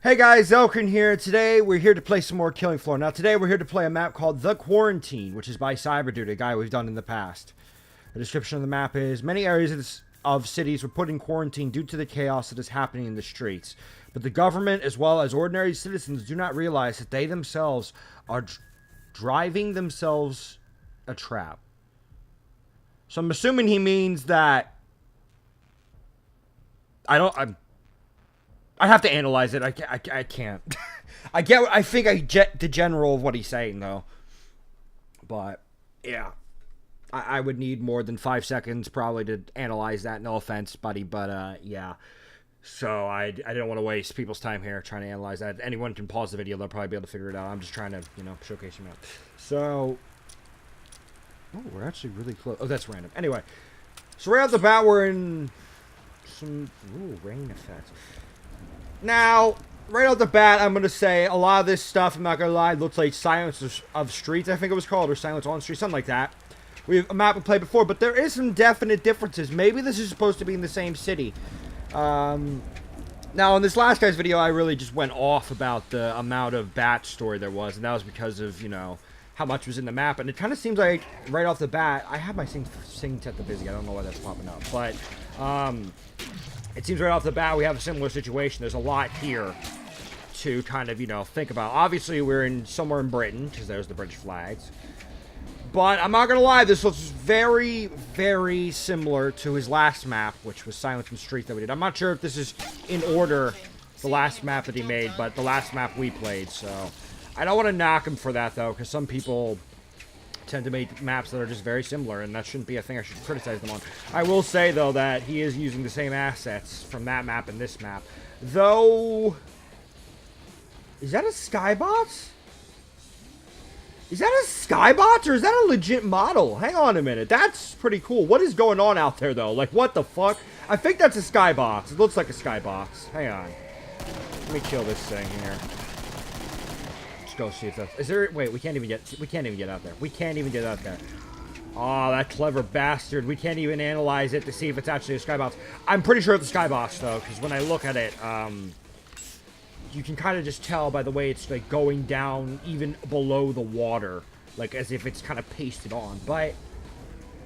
Hey guys, Xel'crin here. Today we're here to play some more Killing Floor. Now today we're here to play a map called TheQuarantine, which is by CyberDude, a guy we've done in the past. The description of the map is, many areas of cities were put in quarantine due to the chaos that is happening in the streets. But the government, as well as ordinary citizens, do not realize that they themselves are driving themselves a trap. So I'm assuming he means that... I have to analyze it. I can't. I think I get the general of what he's saying, though. But, yeah. I would need more than 5 seconds, probably, to analyze that. No offense, buddy, but, yeah. So, I don't want to waste people's time here trying to analyze that. Anyone can pause the video. They'll probably be able to figure it out. I'm just trying to, showcase him out. So... Oh, we're actually really close. Oh, that's random. Anyway. So, right off the bat, we're in some... Ooh, rain effects. Now, right off the bat, I'm going to say a lot of this stuff, I'm not going to lie, looks like Silence of Streets, I think it was called, or Silence on Streets, something like that. We have a map we played before, but there is some definite differences. Maybe this is supposed to be in the same city. Now, in this last guy's video, I really just went off about the amount of bat story there was, and that was because of, how much was in the map, and it kind of seems like, right off the bat, I have my sing set to busy, I don't know why that's popping up, but, it seems right off the bat we have a similar situation. There's a lot here to kind of, think about. Obviously, we're somewhere in Britain, because there's the British flags. But I'm not going to lie, this looks very, very similar to his last map, which was Silence from Street that we did. I'm not sure if this is in order, the last map that he made, but the last map we played, so... I don't want to knock him for that, though, because some people tend to make maps that are just very similar, and that shouldn't be a thing I should criticize them on. I will say, though, that he is using the same assets from that map and this map. Though... Is that a Skybot? Is that a Skybot, or is that a legit model? Hang on a minute. That's pretty cool. What is going on out there, though? Like, what the fuck? I think that's a Skybot. It looks like a Skybot. Hang on. Let me kill this thing here. Go see if that's... Is there... Wait, we can't even get out there. We can't even get out there. Oh, that clever bastard. We can't even analyze it to see if it's actually a Skybox. I'm pretty sure it's a Skybox, though, because when I look at it, you can kind of just tell by the way it's, like, going down even below the water. Like, as if it's kind of pasted on. But,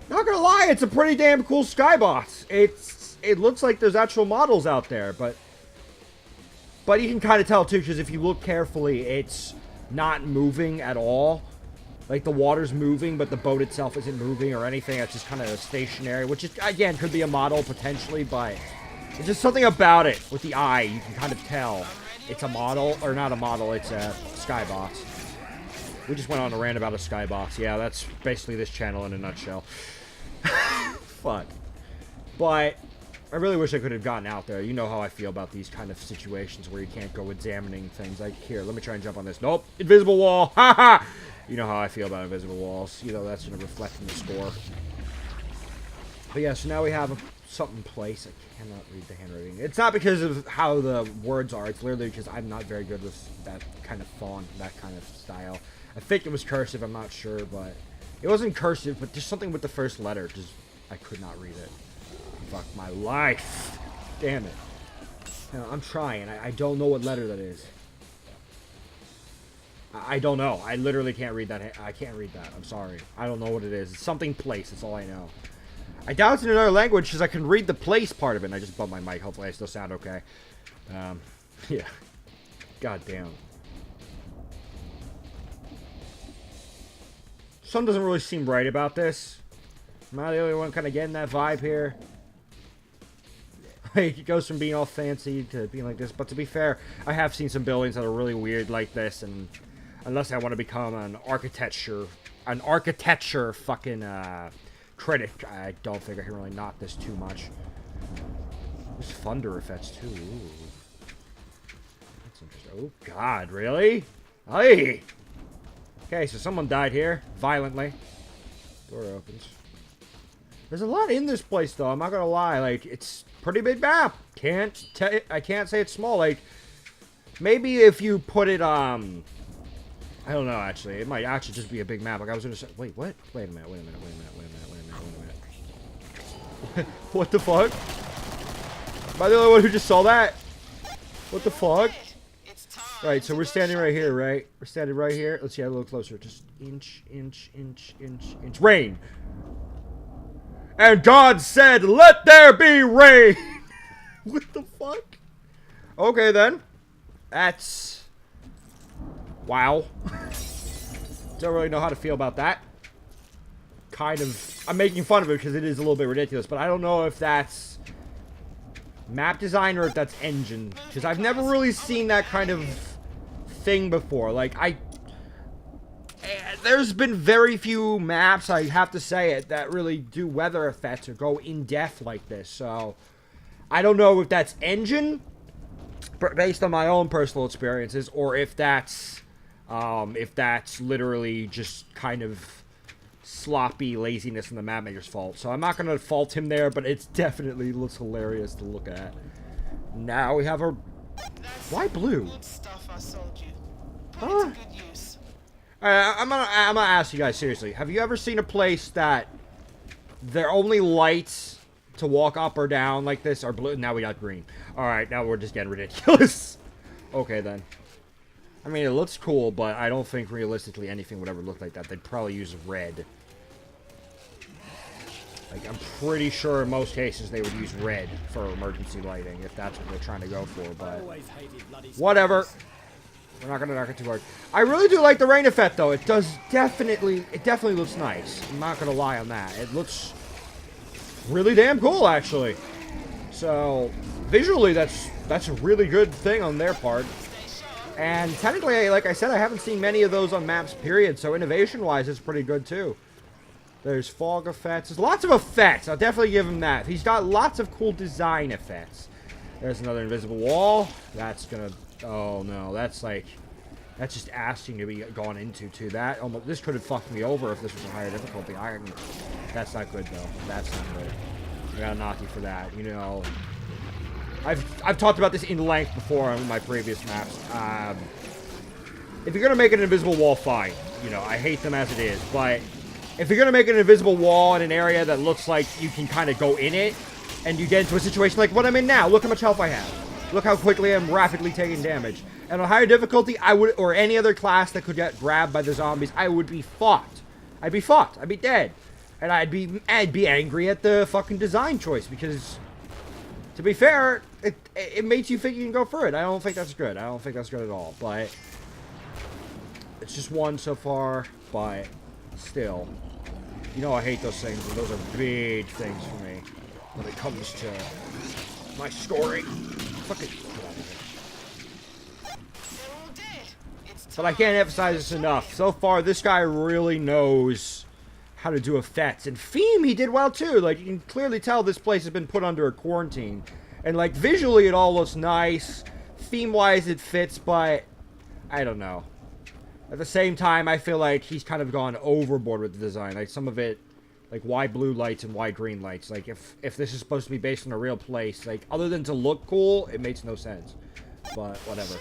not gonna lie, it's a pretty damn cool Skybox. It looks like there's actual models out there, but you can kind of tell, too, because if you look carefully, it's not moving at all. Like, the water's moving, but the boat itself isn't moving or anything. It's just kind of stationary, which is, again, could be a model potentially, but there's just something about it with the eye. You can kind of tell it's a model, or not a model, it's a Skybox. We just went on a rant about a Skybox. Yeah, that's basically this channel in a nutshell. Fuck. But I really wish I could have gotten out there. You know how I feel about these kind of situations where you can't go examining things. Like, here, let me try and jump on this. Nope. Invisible wall. Ha ha! You know how I feel about invisible walls. That's going to reflect in the score. But yeah, so now we have something place. I cannot read the handwriting. It's not because of how the words are. It's literally because I'm not very good with that kind of font, that kind of style. I think it was cursive. I'm not sure, but it wasn't cursive, but just something with the first letter. Just, I could not read it. Fuck my life. Damn it. I'm trying. I don't know what letter that is. I don't know. I literally can't read that. I can't read that. I'm sorry. I don't know what it is. It's something place. That's all I know. I doubt it's in another language because I can read the place part of it. And I just bumped my mic. Hopefully I still sound okay. Yeah. God damn. Something doesn't really seem right about this. Am I the only one kind of getting that vibe here? It goes from being all fancy to being like this. But to be fair, I have seen some buildings that are really weird like this. And unless I want to become an architecture fucking critic, I don't think I can really knock this too much. There's thunder effects too. Ooh. That's interesting. Oh God, really? Hey. Okay, so someone died here violently. Door opens. There's a lot in this place, though. I'm not gonna lie. Like, it's pretty big map. I can't say it's small. Like, maybe if you put it, I don't know, actually. It might actually just be a big map. Like, I was gonna say, wait, what? Wait a minute. What the fuck? Am I the only one who just saw that? What the fuck? Right, so we're standing right here, right? We're standing right here. Let's get a little closer. Just inch. Rain! And God said, let there be rain! What the fuck? Okay, then. That's... wow. Don't really know how to feel about that. Kind of... I'm making fun of it because it is a little bit ridiculous, but I don't know if that's map design or if that's engine. Because I've never really seen that kind of thing before. Like, there's been very few maps, I have to say it, that really do weather effects or go in depth like this. So, I don't know if that's engine, based on my own personal experiences, or if that's literally just kind of sloppy laziness in the map maker's fault. So I'm not going to fault him there, but it definitely looks hilarious to look at. Now we have our... why blue? Huh? I'm gonna ask you guys seriously. Have you ever seen a place that their only lights to walk up or down like this are blue? Now we got green. Alright, now we're just getting ridiculous. Okay, then. I mean, it looks cool, but I don't think realistically anything would ever look like that. They'd probably use red. Like, I'm pretty sure in most cases they would use red for emergency lighting, if that's what they're trying to go for, but... whatever. We're not gonna knock it too hard. I really do like the rain effect, though. It definitely looks nice. I'm not gonna lie on that. It looks really damn cool, actually. So, visually, that's a really good thing on their part. And technically, like I said, I haven't seen many of those on maps, period. So innovation-wise, it's pretty good, too. There's fog effects. There's lots of effects. I'll definitely give him that. He's got lots of cool design effects. There's another invisible wall. That's gonna... oh, no. That's like... that's just asking to be gone into, too. That almost... this could have fucked me over if this was a higher difficulty. That's not good, though. That's not good. I gotta knock you for that. You know... I've talked about this in length before on my previous maps. If you're gonna make an invisible wall, fine. You know, I hate them as it is, but if you're gonna make an invisible wall in an area that looks like you can kind of go in it, and you get into a situation like what I'm in now, look how much health I have. Look how quickly I'm rapidly taking damage. And on higher difficulty, I would, or any other class that could get grabbed by the zombies, I would be fucked. I'd be fucked. I'd be dead. And I'd be angry at the fucking design choice, because... to be fair, it makes you think you can go for it. I don't think that's good. I don't think that's good at all. But it's just one so far. But still, you know I hate those things. And those are big things for me when it comes to my scoring. Fucking get out of here. But I can't emphasize this enough. So far, this guy really knows how to do effects. And theme, he did well too. Like, you can clearly tell this place has been put under a quarantine. And, like, visually it all looks nice. Theme-wise it fits, but I don't know. At the same time, I feel like he's kind of gone overboard with the design. Like, some of it, like, why blue lights and why green lights? Like, if this is supposed to be based on a real place, like, other than to look cool, it makes no sense. But, whatever.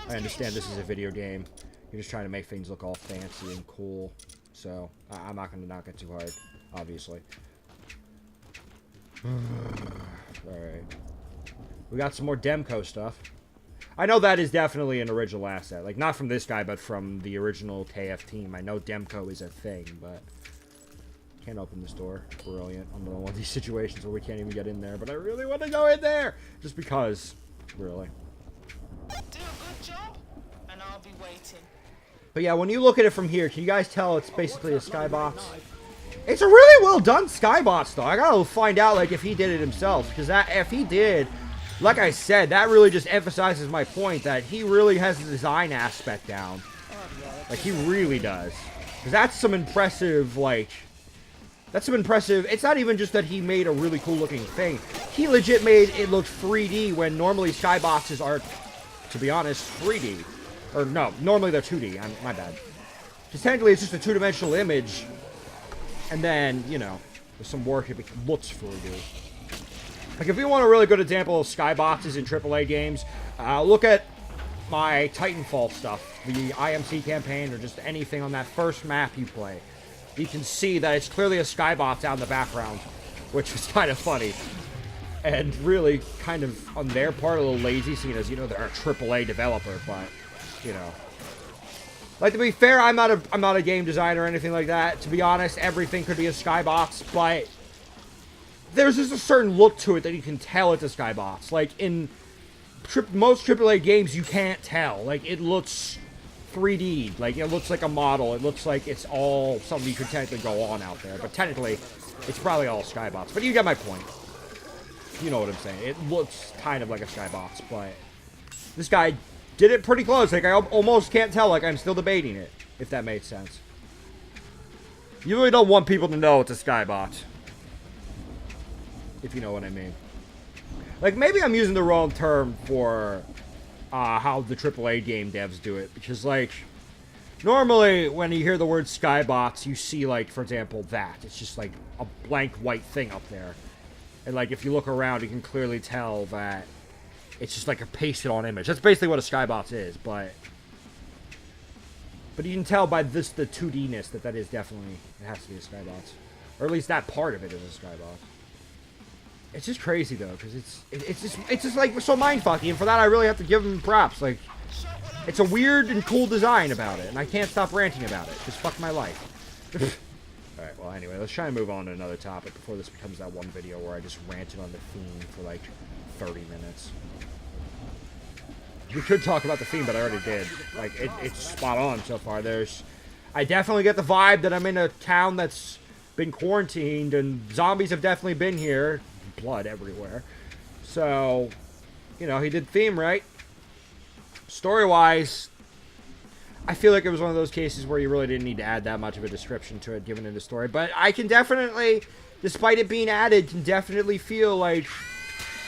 I understand this is a video game. You're just trying to make things look all fancy and cool. So, I'm not going to knock it too hard, obviously. Alright. We got some more Demco stuff. I know that is definitely an original asset. Like, not from this guy, but from the original KF team. I know Demco is a thing, but... can't open this door. Brilliant. I'm in one of these situations where we can't even get in there, but I really want to go in there! Just because. Really. Do a good job, and I'll be waiting. But yeah, when you look at it from here, can you guys tell it's basically a skybox? It's a really well done skybox, though. I gotta find out, like, if he did it himself. Because if he did, like I said, that really just emphasizes my point that he really has the design aspect down. Like, he really does. Because that's some impressive, like... that's some impressive... it's not even just that he made a really cool-looking thing. He legit made it look 3D when normally skyboxes are, to be honest, 3D. Or, no, normally they're 2D. My bad. Because technically it's just a two-dimensional image. And then, you know, with some work, it looks 3D. Like, if you want a really good example of skyboxes in AAA games, look at my Titanfall stuff. The IMC campaign, or just anything on that first map you play. You can see that it's clearly a skybox out in the background. Which is kind of funny. And really, kind of, on their part, a little lazy, seeing as, you know, they're a AAA developer, but, you know. Like, to be fair, I'm not a game designer or anything like that. To be honest, everything could be a skybox, but there's just a certain look to it that you can tell it's a skybox. Like, in most AAA games, you can't tell. Like, it looks 3D. Like, it looks like a model. It looks like it's all something you could technically go on out there. But technically, it's probably all skybox. But you get my point. You know what I'm saying. It looks kind of like a skybox, but this guy did it pretty close. Like, I almost can't tell. Like, I'm still debating it, if that made sense. You really don't want people to know it's a skybox. If you know what I mean. Like, maybe I'm using the wrong term for how the AAA game devs do it. Because, like, normally when you hear the word skybox, you see, like, for example, that. It's just, like, a blank white thing up there. And, like, if you look around, you can clearly tell that it's just, like, a pasted-on image. That's basically what a skybox is, but you can tell by the 2D-ness that is definitely, it has to be a skybox. Or at least that part of it is a skybox. It's just crazy, though, because it's just, like, so mind-fucking, and for that, I really have to give them props. Like, it's a weird and cool design about it, and I can't stop ranting about it. Just fuck my life. Alright, well, anyway, let's try and move on to another topic before this becomes that one video where I just ranted on the theme for, like, 30 minutes. We could talk about the theme, but I already did. Like, it's spot on so far. I definitely get the vibe that I'm in a town that's been quarantined, and zombies have definitely been here. Blood everywhere. So, you know, he did theme right. Story-wise, I feel like it was one of those cases where you really didn't need to add that much of a description to it, given in the story. But I can definitely, despite it being added, can definitely feel like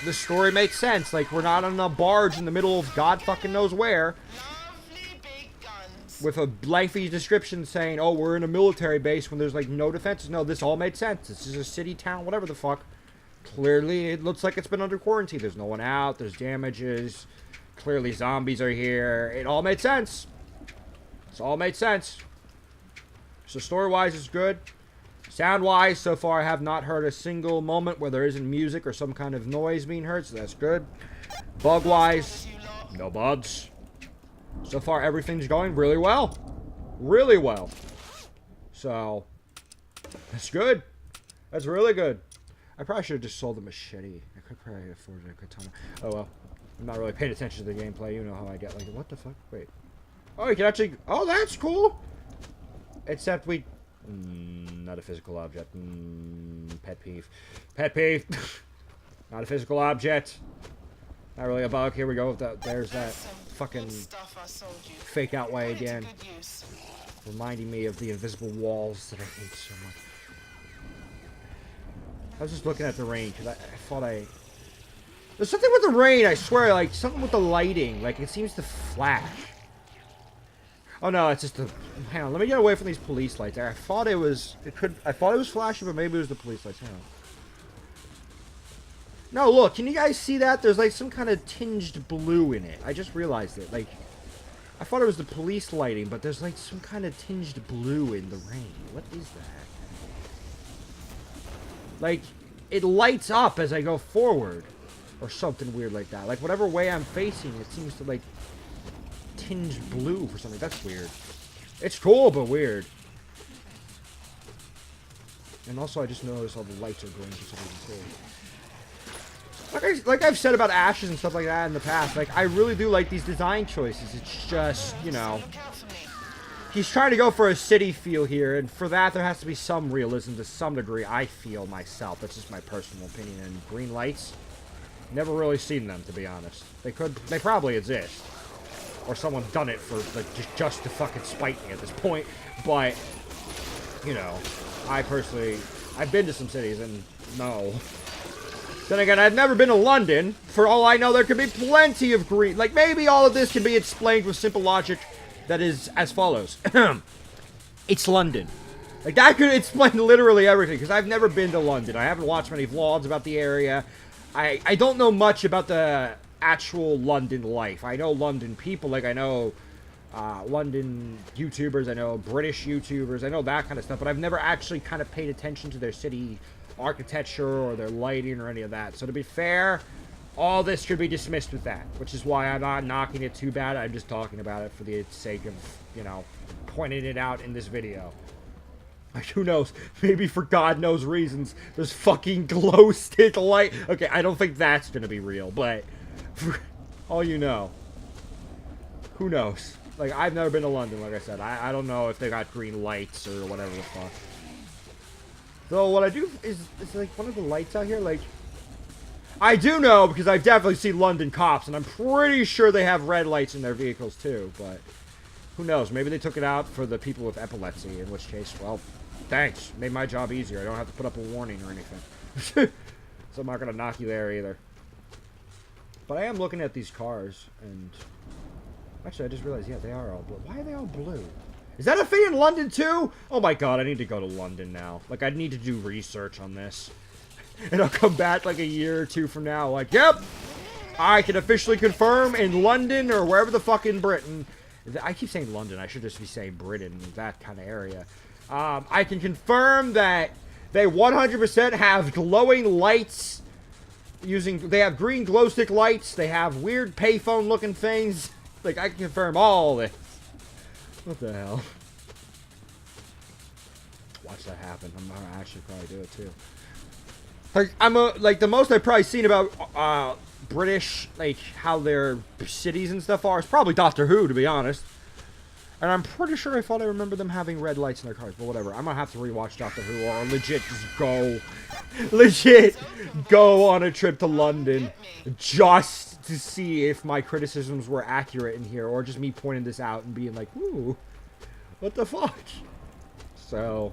the story makes sense. Like, we're not on a barge in the middle of God fucking knows where, with a lengthy description saying, oh, we're in a military base when there's, like, no defenses. No, this all made sense. This is a city, town, whatever the fuck. Clearly, it looks like it's been under quarantine. There's no one out. There's damages. Clearly, zombies are here. It all made sense. It's all made sense. So story-wise, it's good. Sound-wise, so far I have not heard a single moment where there isn't music or some kind of noise being heard, so that's good. Bug-wise, no bugs. So far, everything's going really well. Really well. So, that's good. That's really good. I probably should have just sold the machete. I could probably afford a katana. Oh well. I'm not really paying attention to the gameplay. You know how I get. Like, what the fuck? Wait. Oh, you can actually... Oh, that's cool! Except we... not a physical object. Pet peeve. Pet peeve! Not a physical object. Not really a bug. Here we go. There's that fucking fake out way again. Reminding me of the invisible walls that I hate so much. I was just looking at the rain, because I thought I... There's something with the rain, I swear, like, something with the lighting. Like, it seems to flash. Oh, no, it's just the... Hang on, let me get away from these police lights. I thought it was... I thought it was flashing, but maybe it was the police lights. Hang on. No, look, can you guys see that? There's, like, some kind of tinged blue in it. I just realized it. Like, I thought it was the police lighting, but there's, like, some kind of tinged blue in the rain. What is that? Like, it lights up as I go forward. Or something weird like that. Like, whatever way I'm facing, it seems to, like, tinge blue for something. That's weird. It's cool, but weird. And also, I just noticed all the lights are green for some reason, too. Like I've said about Ashes and stuff like that in the past, like, I really do like these design choices. It's just, you know... He's trying to go for a city feel here, and for that, there has to be some realism to some degree, I feel myself. That's just my personal opinion. And green lights... Never really seen them, to be honest. They probably exist. Or someone's done it for, like, just to fucking spite me at this point. But, you know, I personally, I've been to some cities, and no. Then again, I've never been to London. For all I know, there could be plenty of green. Like, maybe all of this can be explained with simple logic that is as follows. It's London. Like, that could explain literally everything, because I've never been to London. I haven't watched many vlogs about the area. I don't know much about the actual London life. I know London people, like I know London YouTubers, I know British YouTubers, I know that kind of stuff, but I've never actually kind of paid attention to their city architecture or their lighting or any of that. So to be fair, all this should be dismissed with that, which is why I'm not knocking it too bad. I'm just talking about it for the sake of, you know, pointing it out in this video. Like, who knows? Maybe for God knows reasons, there's fucking glow stick light. Okay, I don't think that's gonna be real, but for all you know, who knows? Like, I've never been to London, like I said. I don't know if they got green lights or whatever the fuck. Though, what I do is like, one of the lights out here, like, I do know, because I've definitely seen London cops, and I'm pretty sure they have red lights in their vehicles, too, but who knows? Maybe they took it out for the people with epilepsy, in which case, well, thanks. Made my job easier. I don't have to put up a warning or anything. So I'm not going to knock you there, either. But I am looking at these cars, and actually, I just realized, yeah, they are all blue. Why are they all blue? Is that a thing in London, too? Oh, my God, I need to go to London now. Like, I need to do research on this. And I'll come back, like, a year or two from now, like, yep, I can officially confirm in London or wherever the fuck in Britain. I keep saying London. I should just be saying Britain, that kind of area. I can confirm that they 100% have glowing lights they have green glow stick lights. They have weird payphone looking things. Like, I can confirm all this. What the hell? Watch that happen. I'm gonna actually probably do it too. Like, like, the most I've probably seen about British, like, how their cities and stuff are is probably Doctor Who, to be honest. And I'm pretty sure I thought I remember them having red lights in their cars, but whatever. I'm gonna have to rewatch Doctor Who or legit just go on a trip to London just to see if my criticisms were accurate in here, or just me pointing this out and being like, ooh, what the fuck? So,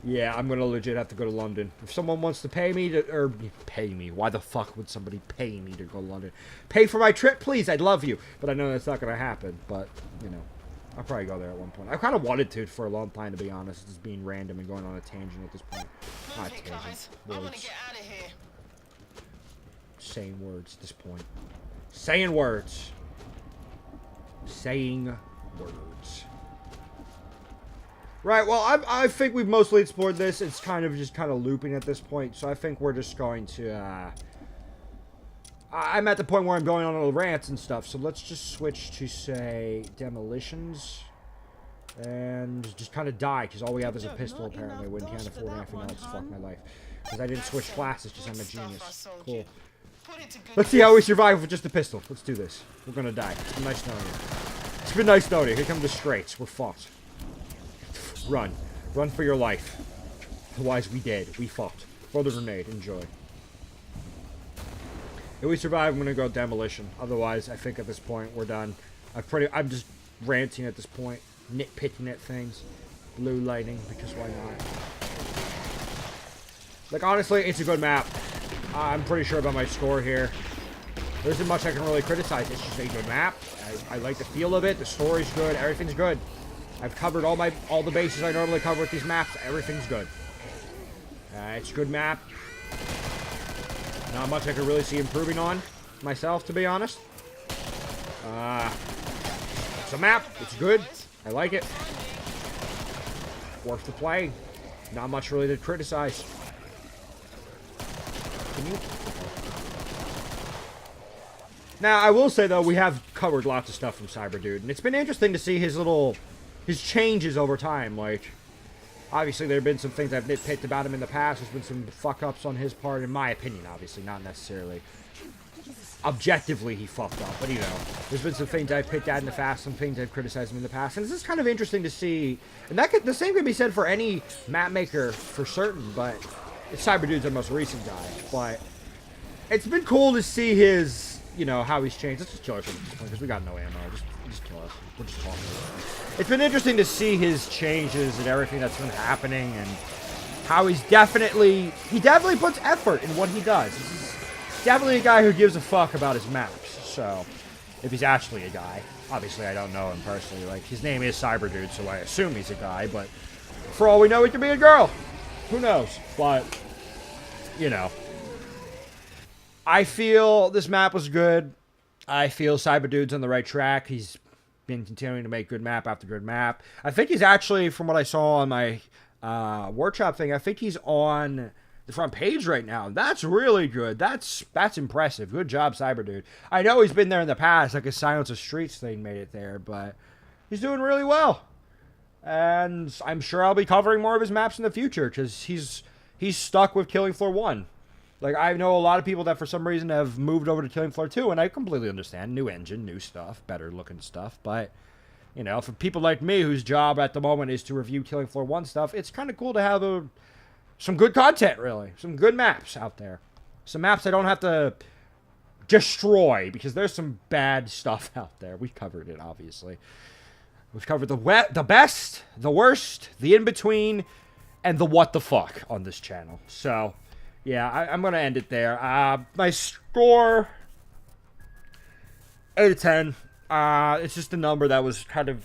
yeah, I'm gonna legit have to go to London. If someone wants to pay me or pay me, why the fuck would somebody pay me to go to London? Pay for my trip, please, I'd love you. But I know that's not gonna happen, but, you know. I'll probably go there at one point. I kind of wanted to for a long time, to be honest. Just being random and going on a tangent at this point. Not tangent. Guys, I want to get out of here. Saying words at this point. Saying words. Saying words. Right, well, I think we've mostly explored this. It's kind of just looping at this point. So I think we're just going to... I'm at the point where I'm going on little rants and stuff, so let's just switch to, say, demolitions, and just kind of die, because all we have is a pistol, apparently, when can't afford anything else. Fuck my life. Because I didn't switch classes, because I'm a genius. Cool. Let's see how we survive with just a pistol. Let's do this. We're gonna die. It's been nice knowing you. It's been nice knowing you. Here come the straights. We're fought. Run. Run for your life. Otherwise, we dead. We fought. Throw the grenade. Enjoy. If we survive, I'm gonna go demolition. Otherwise, I think at this point we're done. I'm just ranting at this point, nitpicking at things, blue lighting because why not? Like, honestly, it's a good map. I'm pretty sure about my score here. There isn't much I can really criticize. It's just a good map. I like the feel of it. The story's good. Everything's good. I've covered all the bases I normally cover with these maps. Everything's good. It's a good map. Not much I could really see improving on myself, to be honest. It's a map. It's good. I like it. Worth the play. Not much really to criticize. Can you? Now, I will say, though, we have covered lots of stuff from CyberDude, and it's been interesting to see his changes over time. Like, obviously, there have been some things I've nitpicked about him in the past. There's been some fuck-ups on his part, in my opinion, obviously. Not necessarily. Objectively, he fucked up, but, you know. There's been some things I've picked at in the past, some things I've criticized him in the past. And this is kind of interesting to see. And the same can be said for any map maker for certain, but CyberDude's our most recent guy. But it's been cool to see his, you know, how he's changed. Let's just kill us at this point, because we got no ammo. Just kill us. We're just talking. It's been interesting to see his changes and everything that's been happening, and how he definitely puts effort in what he does. He's definitely a guy who gives a fuck about his maps. So, if he's actually a guy, obviously I don't know him personally. Like, his name is CyberDude, so I assume he's a guy. But for all we know, he could be a girl. Who knows? But you know, I feel this map was good. I feel CyberDude's on the right track. He's been continuing to make good map after good map. I think he's actually, from what I saw on my workshop thing, I think he's on the front page right now. That's really good. That's impressive. Good job, CyberDude. I know he's been there in the past, like his Silence of Streets thing made it there, but he's doing really well. And I'm sure I'll be covering more of his maps in the future, because he's stuck with Killing Floor 1. Like, I know a lot of people that for some reason have moved over to Killing Floor 2, and I completely understand. New engine, new stuff, better looking stuff, but, you know, for people like me whose job at the moment is to review Killing Floor 1 stuff, it's kind of cool to have some good content, really. Some good maps out there. Some maps I don't have to destroy, because there's some bad stuff out there. We covered it, obviously. We've covered the best, the worst, the in-between, and the what the fuck on this channel. So, yeah, I'm going to end it there. My score, 8 out of 10. It's just a number that was kind of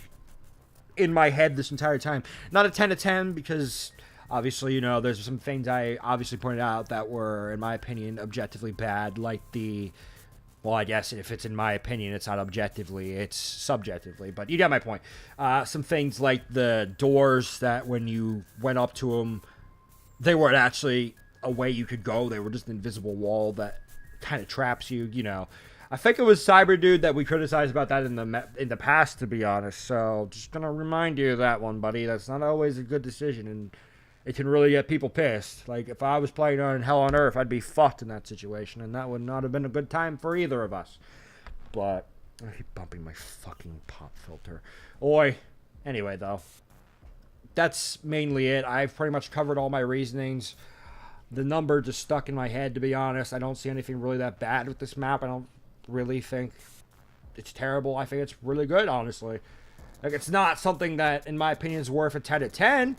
in my head this entire time. Not a 10 out of 10 because, obviously, you know, there's some things I obviously pointed out that were, in my opinion, objectively bad, like the... Well, I guess if it's in my opinion, it's not objectively, it's subjectively. But you get my point. Some things like the doors that when you went up to them, they weren't actually a way you could go. They were just an invisible wall that kind of traps you, you know. I think it was CyberDude that we criticized about that in the past, to be honest. So just going to remind you of that one, buddy. That's not always a good decision, and it can really get people pissed. Like, if I was playing on Hell on Earth, I'd be fucked in that situation, and that would not have been a good time for either of us. But I keep bumping my fucking pop filter. Oi. Anyway, though, that's mainly it. I've pretty much covered all my reasonings. The number just stuck in my head, to be honest. I don't see anything really that bad with this map. I don't really think it's terrible. I think it's really good, honestly. Like, it's not something that, in my opinion, is worth a 10 out of 10.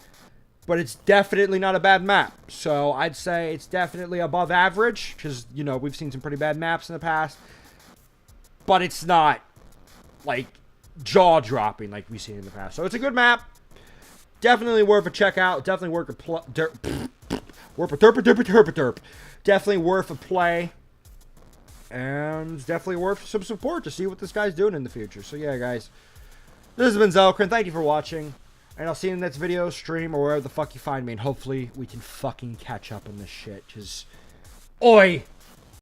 But it's definitely not a bad map. So I'd say it's definitely above average. Because, you know, we've seen some pretty bad maps in the past. But it's not, like, jaw-dropping like we've seen in the past. So it's a good map. Definitely worth a check out. Definitely worth a Definitely worth a play. And definitely worth some support to see what this guy's doing in the future. So yeah, guys. This has been Xel'crin. Thank you for watching. And I'll see you in the next video, stream, or wherever the fuck you find me. And hopefully we can fucking catch up on this shit. Because, oi!